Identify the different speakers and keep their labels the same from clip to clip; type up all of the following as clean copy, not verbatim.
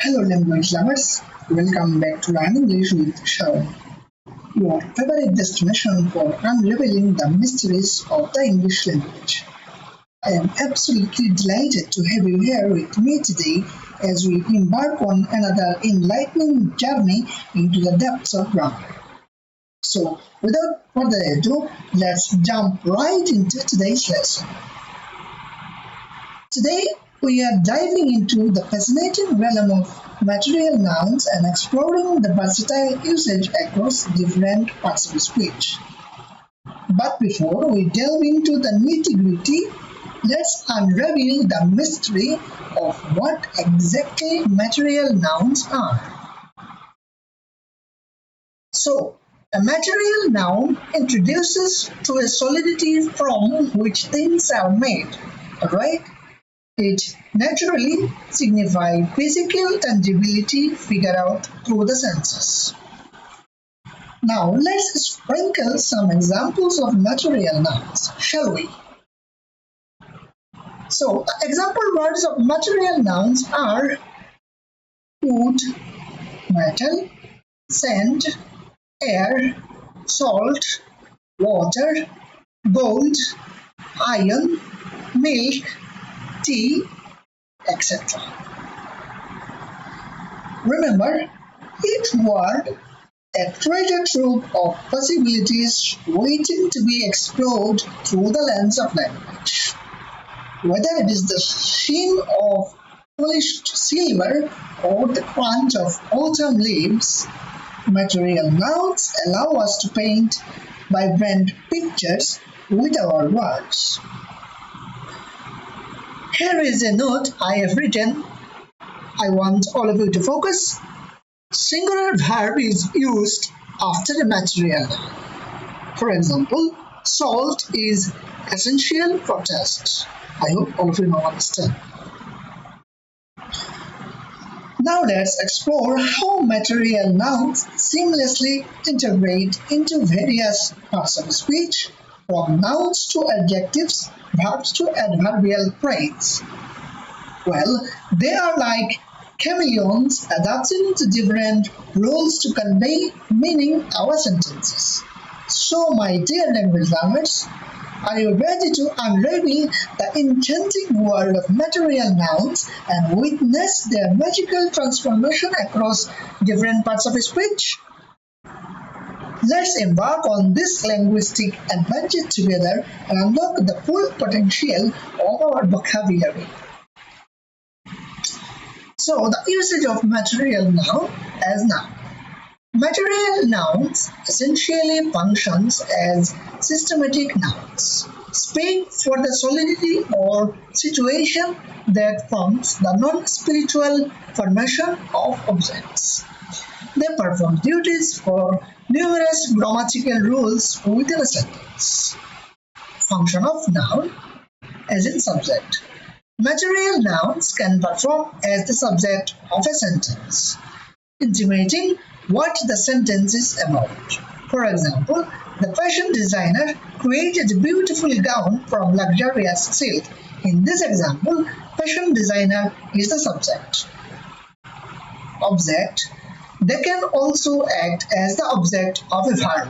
Speaker 1: Hello language lovers, welcome back to Learn English with Shaon, your favorite destination for unraveling the mysteries of the English language. I am absolutely delighted to have you here with me today as we embark on another enlightening journey into the depths of grammar. So, without further ado, let's jump right into today's lesson. Today, we are diving into the fascinating realm of material nouns and exploring the versatile usage across different parts of speech. But before we delve into the nitty-gritty, let's unravel the mystery of what exactly material nouns are. So, a material noun introduces to a solidity from which things are made, right? It naturally signifies physical tangibility figured out through the senses. Now let's sprinkle some examples of material nouns, shall we? So example words of material nouns are wood, metal, sand, air, salt, water, gold, iron, milk, tea, etc. Remember, each word a treasure trove of possibilities waiting to be explored through the lens of language. Whether it is the sheen of polished silver or the crunch of autumn leaves, material nouns allow us to paint vibrant pictures with our words. Here is a note I have written. I want all of you to focus. Singular verb is used after a material noun. For example, salt is essential for taste. I hope all of you now understand. Now let's explore how material nouns seamlessly integrate into various parts of speech, from nouns to adjectives, verbs to adverbial phrase. Well, they are like chameleons adapting to different roles to convey meaning in our sentences. So, my dear language learners, are you ready to unravel the enchanting world of material nouns and witness their magical transformation across different parts of speech? Let's embark on this linguistic adventure together and unlock the full potential of our vocabulary. So, the usage of material noun as noun. Material nouns essentially functions as systematic nouns, speak for the solidity or situation that forms the non-spiritual formation of objects. They perform duties for numerous grammatical rules within a sentence. Function of noun as in subject. Material nouns can perform as the subject of a sentence, intimating what the sentence is about. For example, the fashion designer created a beautiful gown from luxurious silk. In this example, fashion designer is the subject. Object. They can also act as the object of a verb.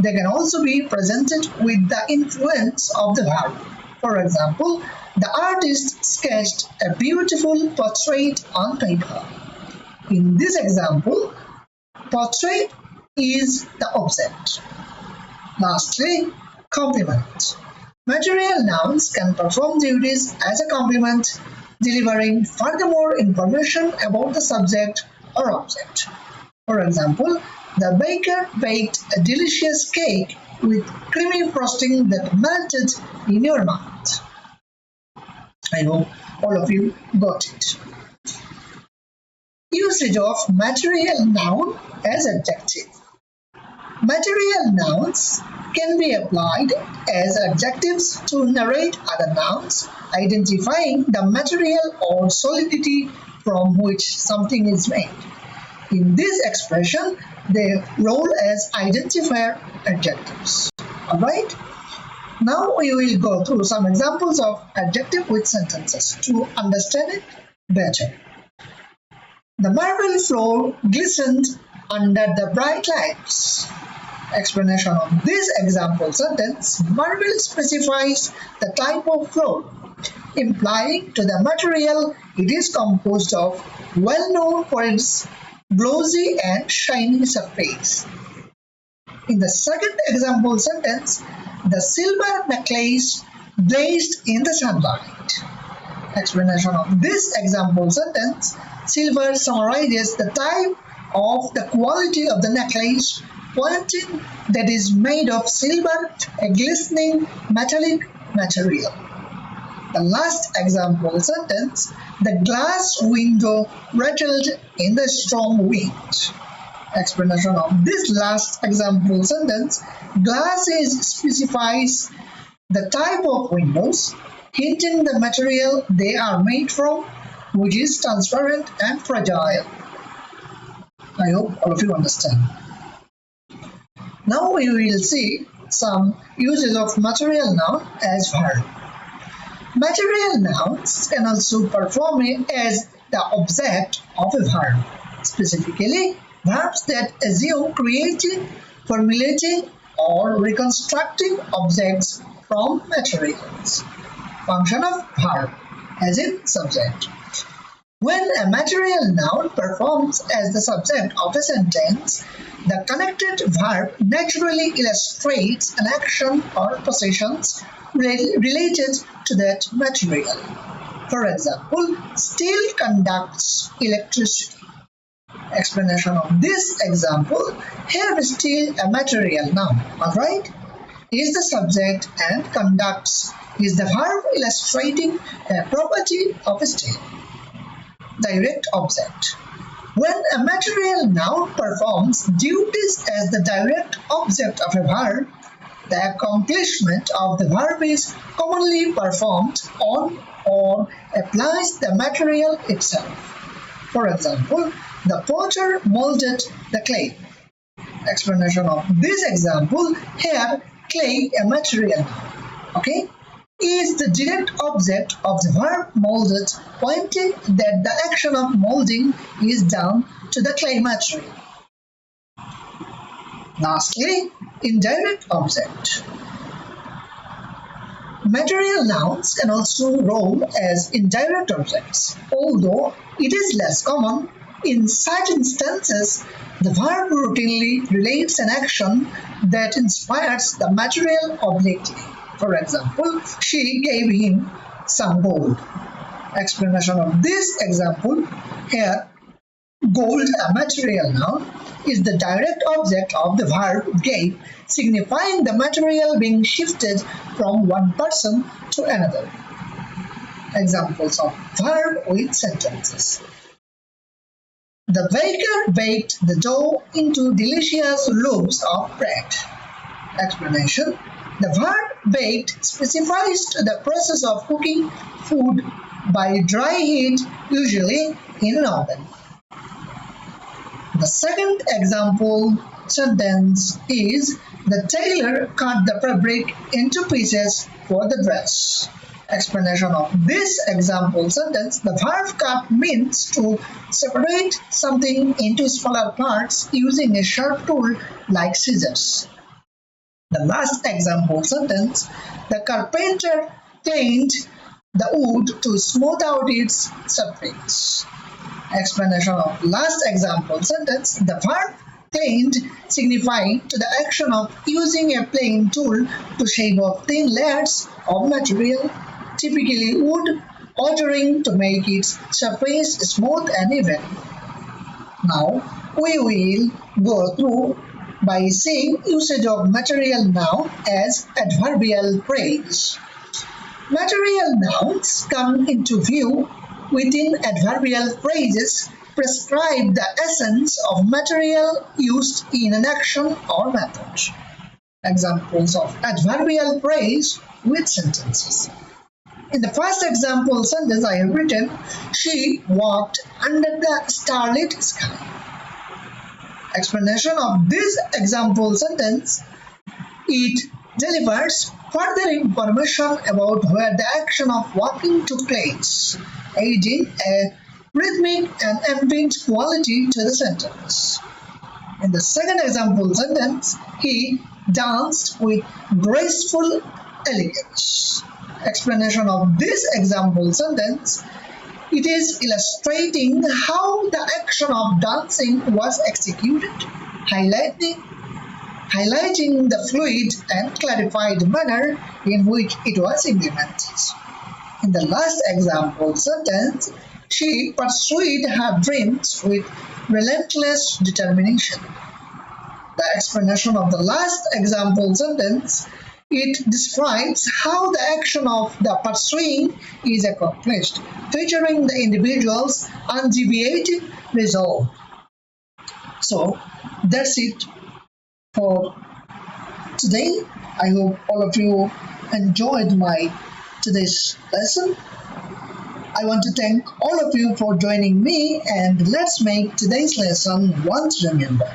Speaker 1: They can also be presented with the influence of the verb. For example, the artist sketched a beautiful portrait on paper. In this example, portrait is the object. Lastly, complement. Material nouns can perform duties as a complement, delivering furthermore information about the subject or object. For example, the baker baked a delicious cake with creamy frosting that melted in your mouth. I hope all of you got it. Usage of material noun as adjective. Material nouns can be applied as adjectives to narrate other nouns, identifying the material or solidity from which something is made. In this expression, they role as identifier adjectives. Alright? Now we will go through some examples of adjective with sentences to understand it better. The marble floor glistened under the bright lights. Explanation of this example sentence: marble specifies the type of floor, implying to the material it is composed of, well known for its glossy and shiny surface. In the second example sentence, the silver necklace blazed in the sunlight. Explanation of this example sentence: silver summarizes the type of the quality of the necklace, pointing that is made of silver, a glistening metallic material. The last example sentence: the glass window rattled in the strong wind. Explanation of this last example sentence: glass specifies the type of windows, hinting the material they are made from, which is transparent and fragile. I hope all of you understand. Now we will see some uses of material noun as verb. Material nouns can also perform as the object of a verb, specifically verbs that assume creating, formulating, or reconstructing objects from materials. Function of verb as in subject. When a material noun performs as the subject of a sentence, the connected verb naturally illustrates an action or possessions related to that material. For example, steel conducts electricity. Explanation of this example: here steel a material noun, alright, is the subject and conducts is the verb illustrating a property of steel. Direct object. When a material noun performs duties as the direct object of a verb, the accomplishment of the verb is commonly performed on or applies the material itself. For example, the potter molded the clay. Explanation of this example: here clay, a material noun, okay, is the direct object of the verb molded, pointing that the action of molding is done to the clay material. Lastly, indirect object. Material nouns can also role as indirect objects, although it is less common. In such instances, the verb routinely relates an action that inspires the material obliquely. For example, she gave him some gold. Explanation of this example: here, gold, a material noun, is the direct object of the verb gave, signifying the material being shifted from one person to another. Examples of verb with sentences. The baker baked the dough into delicious loaves of bread. Explanation: the verb baked specifies the process of cooking food by dry heat, usually in an oven. The second example sentence is: the tailor cut the fabric into pieces for the dress. Explanation of this example sentence: the verb cut means to separate something into smaller parts using a sharp tool like scissors. The last example sentence: the carpenter planed the wood to smooth out its surface. Explanation of last example sentence: the verb planed signifying to the action of using a planing tool to shave off thin layers of material, typically wood, ordering to make its surface smooth and even. Now we will go through by seeing usage of material noun as adverbial phrase. Material nouns come into view within adverbial phrases, prescribe the essence of material used in an action or method. Examples of adverbial phrase with sentences. In the first example sentence I have written, she walked under the starlit sky. Explanation of this example sentence: it delivers further information about where the action of walking took place, aiding a rhythmic and ambient quality to the sentence. In the second example sentence, he danced with graceful elegance. Explanation of this example sentence: it is illustrating how the action of dancing was executed, highlighting the fluid and clarified manner in which it was implemented. In the last example sentence, she pursued her dreams with relentless determination. The explanation of the last example sentence: it describes how the action of the pursuing is accomplished, featuring the individual's undeviating resolve. So that's it for today. I hope all of you enjoyed my today's lesson. I want to thank all of you for joining me, and let's make today's lesson one to remember.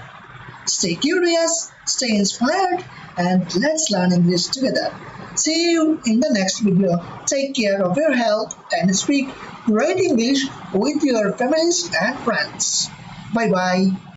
Speaker 1: Stay curious, stay inspired, and let's learn English together. See you in the next video. Take care of your health and speak great English with your families and friends. Bye bye.